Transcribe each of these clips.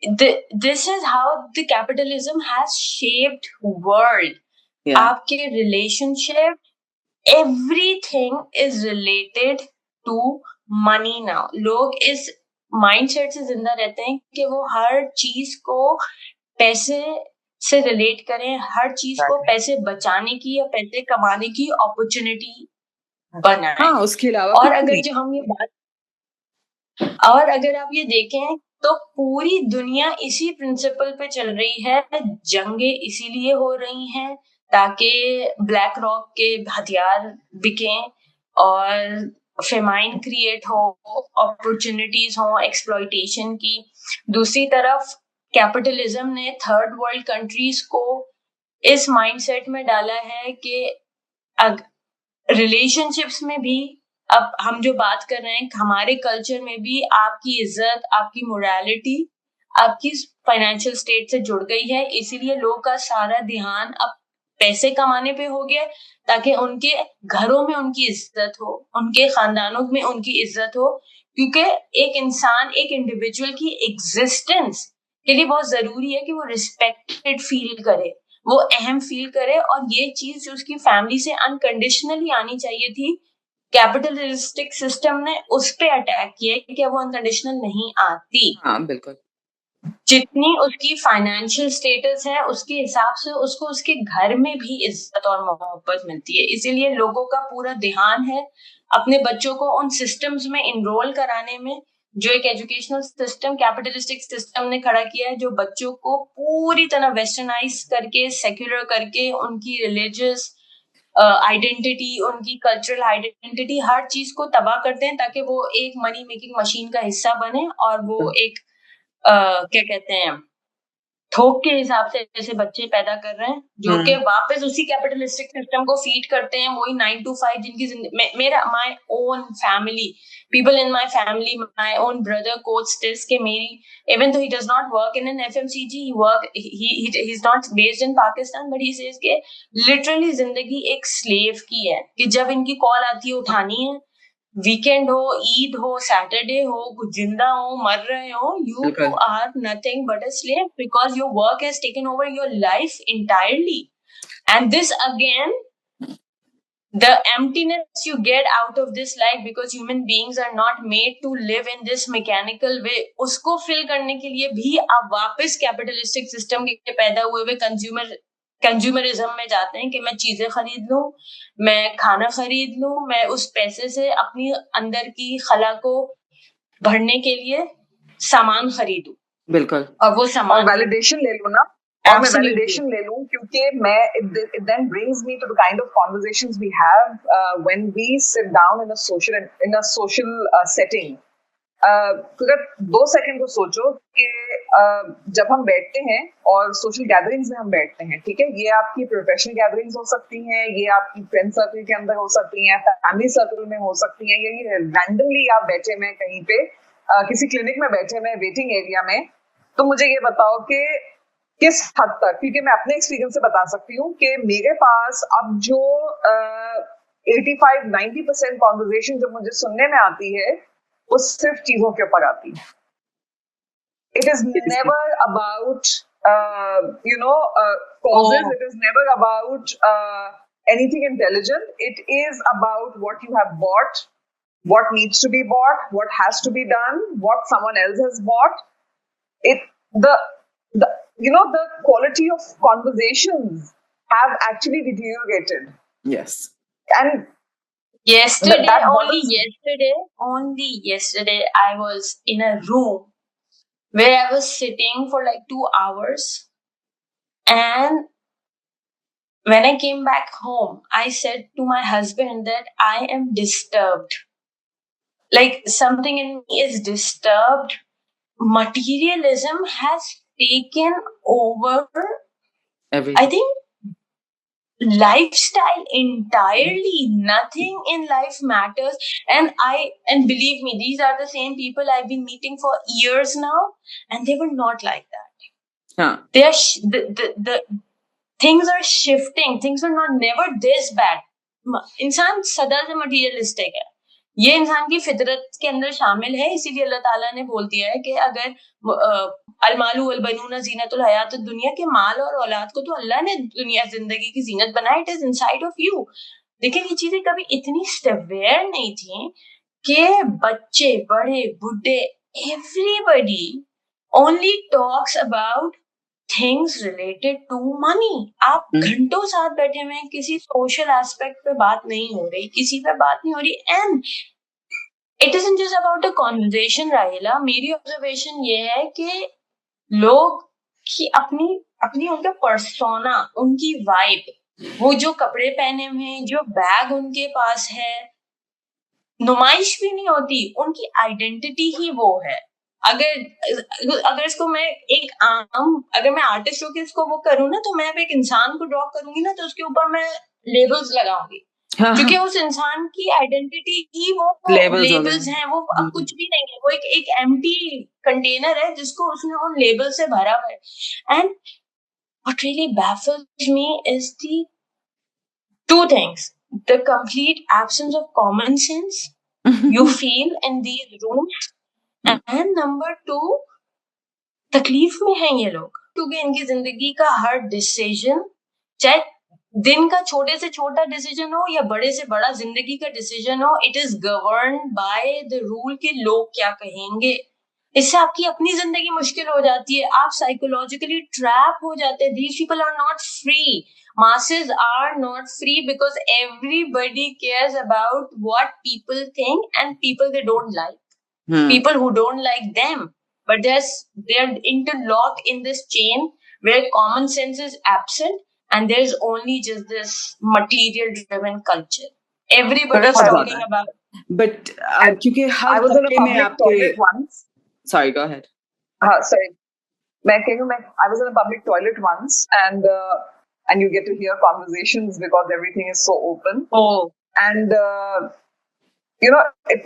this is how the capitalism has shaped world. Yeah. आपके relationship, everything is related to money now. लोग इस mindset से जिंदा रहते हैं कि वो हर चीज को पैसे से रिलेट करें, हर चीज को पैसे बचाने की या पैसे कमाने की अपॉर्चुनिटी बनाएं. हाँ, उसके अलावा और अगर जो हम ये बात, और अगर आप ये देखें तो पूरी दुनिया इसी प्रिंसिपल पे चल रही है. जंगें इसीलिए हो रही हैं ताकि ब्लैक रॉक के हथियार बिकें और फेमाइन क्रिएट हो, अपॉर्चुनिटीज हो एक्सप्लॉइटेशन की. दूसरी तरफ कैपिटलिज्म ने थर्ड वर्ल्ड कंट्रीज को इस माइंडसेट में डाला है कि रिलेशनशिप्स में भी, अब हम जो बात कर रहे हैं हमारे कल्चर में भी, आपकी इज्जत, आपकी मोरालिटी आपकी फाइनेंशियल स्टेट से जुड़ गई है. इसीलिए लोगों का सारा ध्यान अब पैसे कमाने पे हो गया ताकि उनके घरों में उनकी इज्जत हो, उनके खानदानों में उनकी इज्जत हो. क्योंकि एक इंसान, एक इंडिविजुअल की एग्जिस्टेंस के लिए बहुत जरूरी है कि वो रिस्पेक्टेड फील करे, वो अहम फील करे. और ये चीज जो उसकी फैमिली से अनकंडीशनली आनी चाहिए थी, कैपिटलिस्टिक सिस्टम ने उस पे अटैक किया कि वो अनकंडीशनल नहीं आती. हाँ, बिल्कुल. जितनी उसकी फाइनेंशियल स्टेटस है उसके हिसाब से उसको उसके घर में भी इज्जत और मोहब्बत मिलती है. इसीलिए लोगों का पूरा ध्यान है अपने बच्चों को उन सिस्टम्स में इनरोल कराने में, जो एक एजुकेशनल सिस्टम कैपिटलिस्टिक सिस्टम ने खड़ा किया है, जो बच्चों को पूरी तरह वेस्टर्नाइज करके, सेक्युलर करके, उनकी रिलीजियस आइडेंटिटी, उनकी कल्चरल आइडेंटिटी, हर चीज को तबाह करते हैं ताकि वो एक मनी मेकिंग मशीन का हिस्सा बने और वो एक क्या कहते हैं, थोक के हिसाब से ऐसे बच्चे पैदा कर रहे हैं जो कि वापस उसी कैपिटलिस्टिक सिस्टम को फीड करते हैं. वही 9 to 5 जिनकी मेरा my own family, people in my family, my own brother quotes this के मेरी, even though he does not work in an FMCG, he is not based in Pakistan, but he says के literally जिंदगी एक slave की है कि जब इनकी कॉल आती है उठानी है. वीकेंड हो, ईद हो, सैटरडे हो, कुछ जिंदा हो, मर रहे हो, you are nothing but a slave because your work has taken over your life entirely. And this again, the emptiness you get out of this life because human beings are not made to live in this mechanical way, उसको fill करने के लिए भी आप वापस capitalistic system के पैदा हुए हुए कंज्यूमरिज्म में जाते हैं कि मैं चीजें खरीद लूं, मैं खाना खरीद लूं, मैं उस पैसे से अपनी अंदर की खला को भरने के लिए सामान खरीदूं. बिल्कुल. और वो सामान वैलिडेशन ले लूं ना, और मैं वैलिडेशन ले लूं क्योंकि मैं it then brings me to the kind of conversations we have when we sit down in a social setting. अगर 2 सेकंड को सोचो कि जब हम बैठते हैं और सोशल गैदरिंग्स में हम बैठते हैं, ठीक है, ये आपकी प्रोफेशनल गैदरिंग्स हो सकती हैं, ये आपकी फ्रेंड सर्कल के अंदर हो सकती हैं, फैमिली सर्कल में हो सकती हैं, ये रैंडमली आप बैठे में कहीं पे किसी क्लिनिक में बैठे में वेटिंग एरिया में. तो मुझे ये बताओ कि किस हद तक, क्योंकि मैं अपने एक्सपीरियंस से बता सकती हूँ कि मेरे पास अब जो 85-90% कॉन्वर्सेशन जो मुझे सुनने में आती है वो सिर्फ चीजों के ऊपर आती है. It is never about causes. It is never about anything intelligent. It is about what you have bought, what needs to be bought, what has to be done, what someone else has bought. The quality of conversations have actually deteriorated. Yes. And only yesterday, I was in a room where I was sitting for like 2 hours. And when I came back home, I said to my husband that I am disturbed. Like something in me is disturbed. Materialism has taken over everything. I think lifestyle entirely. Nothing in life matters. And believe me, these are the same people I've been meeting for years now, and they were not like that. They are the things are shifting. Things were never this bad. इंसान सदा से materialistic है. ये इंसान की फितरत के अंदर शामिल है, इसीलिए अल्लाह ताला ने बोल दिया है कि अगर अलमालु वल बनूना ज़ीनतुल हयात दुनिया, के माल और औलाद को तो अल्लाह ने दुनिया जिंदगी की जीनत बनाया, it is inside of you. लेकिन ये चीजें कभी इतनी सेवेयर नहीं थी कि बच्चे, बड़े, बुढ़े, everybody only talks about things related to money. आप घंटों साथ बैठे हुए हैं, किसी सोशल एस्पेक्ट पे बात नहीं हो रही, किसी पे बात नहीं हो रही, and it isn't just about a conversation. राहिला, मेरी ऑब्जर्वेशन ये है कि लोग की अपनी अपनी उनका पर्सोना, उनकी वाइब, वो जो कपड़े पहने हुए हैं, जो बैग उनके पास है, नुमाइश भी नहीं होती, उनकी आइडेंटिटी ही वो है। अगर अगर इसको मैं एक आम, अगर मैं आर्टिस्ट होकर इसको वो करूँ ना, तो मैं अब एक इंसान को ड्रॉ करूंगी ना, तो उसके ऊपर मैं लेबल्स लगाऊंगी, क्योंकि उस इंसान की आइडेंटिटी ही वो लेबल्स हैं। वो अब कुछ भी नहीं है, वो एक एम्प्टी कंटेनर है जिसको उसने उन लेबल से भरा हुआ है। And what really baffles me is the two things: the complete absence of common sense you feel in these rooms, and number two, तकलीफ में हैं ये लोग, क्योंकि इनकी जिंदगी का हर डिसीजन, चाहे दिन का छोटे से छोटा डिसीजन हो या बड़े से बड़ा जिंदगी का डिसीजन हो, it is govern by the rule के लोग क्या कहेंगे। इससे आपकी अपनी जिंदगी मुश्किल हो जाती है, आप साइकोलॉजिकली ट्रैप हो जाते हैं। These people are not free, masses are not free, because everybody cares about what people think and people they don't like, people who don't like them, but they're interlocked in this chain where common sense is absent, and there's only just this material driven culture. Everybody's talking about, but क्योंकि हर तबके में आपके once, sorry, go ahead. Sorry, I was in a public toilet once, and you get to hear conversations because everything is so open. Oh, and it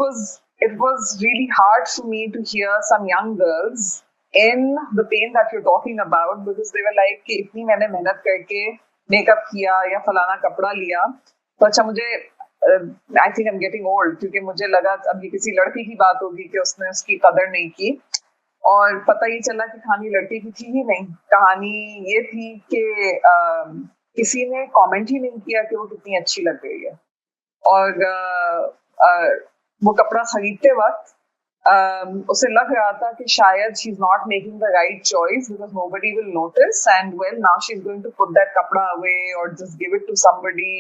was really hard for me to hear some young girls in the pain that you're talking about, because they were like कि इतनी मैंने मेहनत करके makeup किया या फलाना कपड़ा लिया, तो अच्छा मुझे I think I'm getting old, क्योंकि मुझे लगा अब ये किसी लड़की की बात होगी कि उसने उसकी कदर नहीं की, और पता ही चला कि कहानी लड़के की थी ही नहीं। कहानी ये थी कि किसी ने कमेंट ही नहीं किया कि वो कितनी अच्छी लग रही है, और वो कपड़ा खरीदते वक्त उसे लग रहा था कि शायद she is not making the right choice because nobody will notice, and well now she is going to put that कपड़ा अवे और just give it to somebody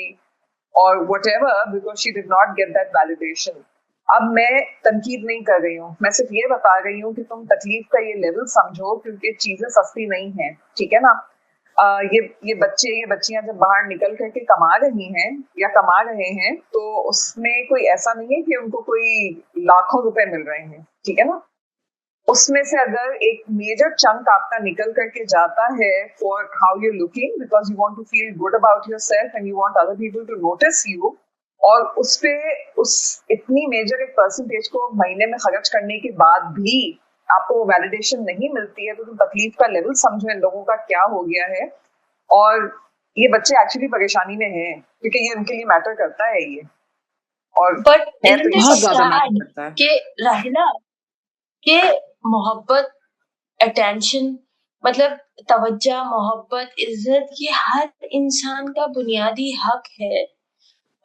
और whatever, because she did not get that validation. अब मैं तनकीद नहीं कर रही हूँ, मैं सिर्फ ये बता रही हूँ कि तुम तकलीफ का ये लेवल समझो, क्योंकि चीजें सस्ती नहीं है, ठीक है ना। ये बच्चे, ये बच्चियां जब बाहर निकल करके कमा रही हैं या कमा रहे हैं, तो उसमें कोई ऐसा नहीं है कि उनको कोई लाखों रुपए मिल रहे हैं, ठीक है ना। उसमें से अगर एक मेजर चंक आपका निकल करके जाता है for how you looking, because you want to feel good about yourself and you want other people to notice you, और उस इतनी मेजर एक परसेंटेज को महीने में खर्च करने के बाद भी आपको वो वैलिडेशन नहीं मिलती है, तो तुम तकलीफ का लेवल समझो इन लोगों का क्या हो गया है। और ये बच्चे एक्चुअली परेशानी में हैं, क्योंकि ये उनके लिए मैटर करता है ये। और बट के राहिला के मोहब्बत, अटेंशन, मतलब तवज्जो, मोहब्बत, इज्जत, ये हर इंसान का बुनियादी हक है।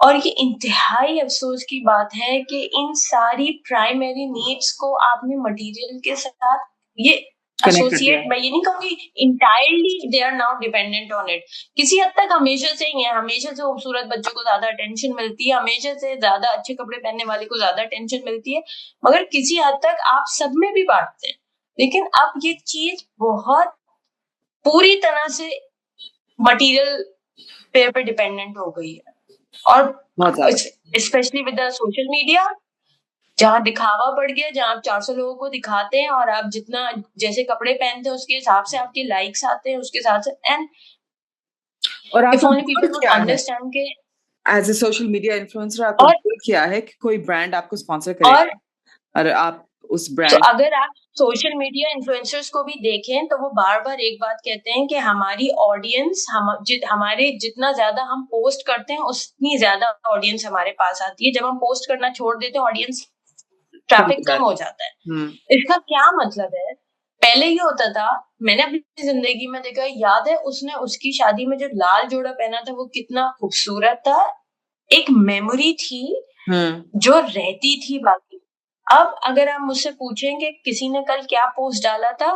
और ये इंतहाई अफसोस की बात है कि इन सारी प्राइमरी नीड्स को आपने मटेरियल के साथ ये एसोसिएट, मैं ये नहीं कहूंगी entirely they are now dependent on it, किसी हद तक हमेशा से ही है। हमेशा से खूबसूरत बच्चों को ज्यादा अटेंशन मिलती है, हमेशा से ज्यादा अच्छे कपड़े पहनने वाले को ज्यादा अटेंशन मिलती है, मगर किसी हद तक आप सब में भी बांटते हैं। लेकिन अब ये चीज बहुत पूरी तरह से मटीरियल पे डिपेंडेंट हो गई है, और specially with the social media, जहाँ दिखावा बढ़ गया, जहाँ आप 400 लोगों को दिखाते हैं और आप जितना जैसे कपड़े पहनते हैं उसके हिसाब से आपके लाइक्स आते हैं, उसके साथ एंड और if only people would understand के as a social media influencer आपको क्या है कि कोई ब्रांड आपको स्पॉन्सर करे और आप उस तो ब्रांड। अगर आप सोशल मीडिया इन्फ्लुएंसर्स को भी देखें तो वो बार बार एक बात कहते हैं कि हमारी ऑडियंस हमारे जितना ज्यादा हम पोस्ट करते हैं उतनी ज्यादा ऑडियंस हमारे पास आती है, जब हम पोस्ट करना छोड़ देते हैं ऑडियंस ट्रैफिक कम हो जाता है। इसका क्या मतलब है? पहले ये होता था, मैंने अपनी जिंदगी में देखा, याद है उसने उसकी शादी में जो लाल जोड़ा पहना था वो कितना खूबसूरत था, एक मेमोरी थी जो रहती थी बाकी। अब अगर आप मुझसे पूछेंगे किसी ने कल क्या पोस्ट डाला था,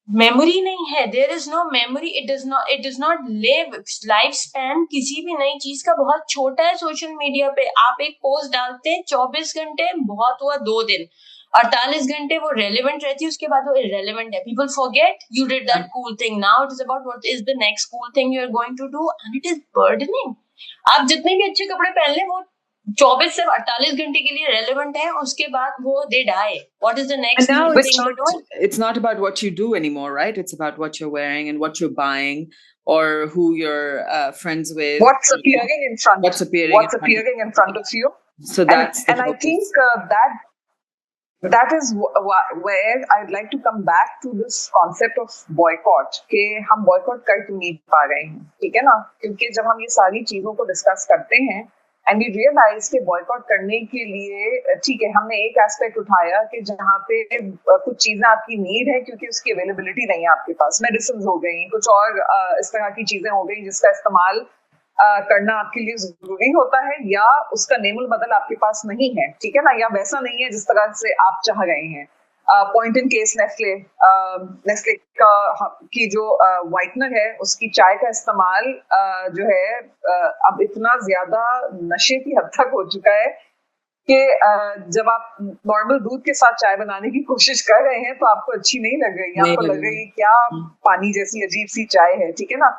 मेमोरी नहीं है, there is no memory, it does not live, life span किसी भी नई चीज का बहुत छोटा है सोशल मीडिया पे। आप एक पोस्ट डालते हैं 24 घंटे, बहुत हुआ 2 दिन, 48 घंटे वो रेलेवेंट रहती है, उसके बाद वो इररेलेवेंट है। People forget you did that cool thing, now it is about what is the next cool thing you are going to do, and it is burdening. आप जितने भी अच्छे कपड़े पहन लें वो 24 से 48 घंटे के लिए रेलेवेंट है, उसके बाद वो they die. What is the next and now thing it's not about what you do anymore, right? It's about what you're wearing and what you're buying or who you're friends with. What's appearing in front? What's appearing in front of you? So that's and I think that is where I'd like to come back to this concept of boycott. कि हम boycott कर क्यों नहीं पा रहे हैं, ठीक है ना? क्योंकि जब हम ये सारी चीजों को डिस्कस करते हैं एंड वी रियलाइज के बॉयकॉट करने के लिए, ठीक है, हमने एक एस्पेक्ट उठाया कि जहाँ पे कुछ चीजें आपकी नीड है क्योंकि उसकी अवेलेबिलिटी नहीं है आपके पास, मेडिसिन हो गई, कुछ और इस तरह की चीजें हो गई जिसका इस्तेमाल करना आपके लिए जरूरी होता है, या उसका नेमुल बदल आपके पास नहीं है, ठीक है ना, या वैसा नहीं है जिस तरह से आप चाह रहे हैं। पॉइंट इन केस नेस्ले की जो व्हाइटनर है उसकी चाय का इस्तेमाल जो है अब इतना ज्यादा नशे की हद तक हो चुका है कि जब आप नॉर्मल दूध के साथ चाय बनाने की कोशिश कर रहे हैं तो आपको अच्छी नहीं लग रही, आपको लग रही है क्या पानी जैसी अजीब सी चाय है, ठीक है ना।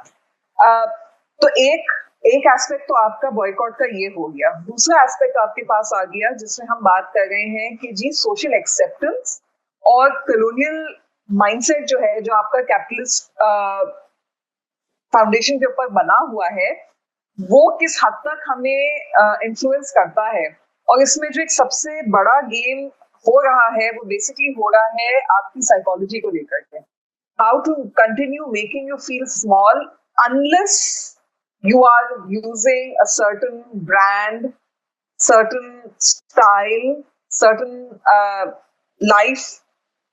तो एक एस्पेक्ट तो आपका बॉयकॉट का ये हो गया। दूसरा एस्पेक्ट आपके पास आ गया जिसमें हम बात कर रहे हैं कि जी सोशल एक्सेप्टेंस और कॉलोनियल माइंडसेट जो है, जो आपका कैपिटलिस्ट फाउंडेशन के ऊपर बना हुआ है, वो किस हद तक हमें इन्फ्लुएंस करता है। और इसमें जो एक सबसे बड़ा गेम हो रहा है वो बेसिकली हो रहा है आपकी साइकोलॉजी को लेकर के, how to continue making you feel small unless you are using a certain brand, certain style, certain life,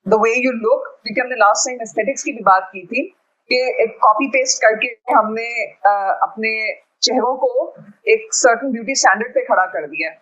the way you look। क्योंकि हमने लास्ट टाइम एस्थेटिक्स की भी बात की थी कि एक कॉपी पेस्ट करके हमने अपने चेहरों को एक सर्टेन ब्यूटी स्टैंडर्ड पे खड़ा कर दिया है।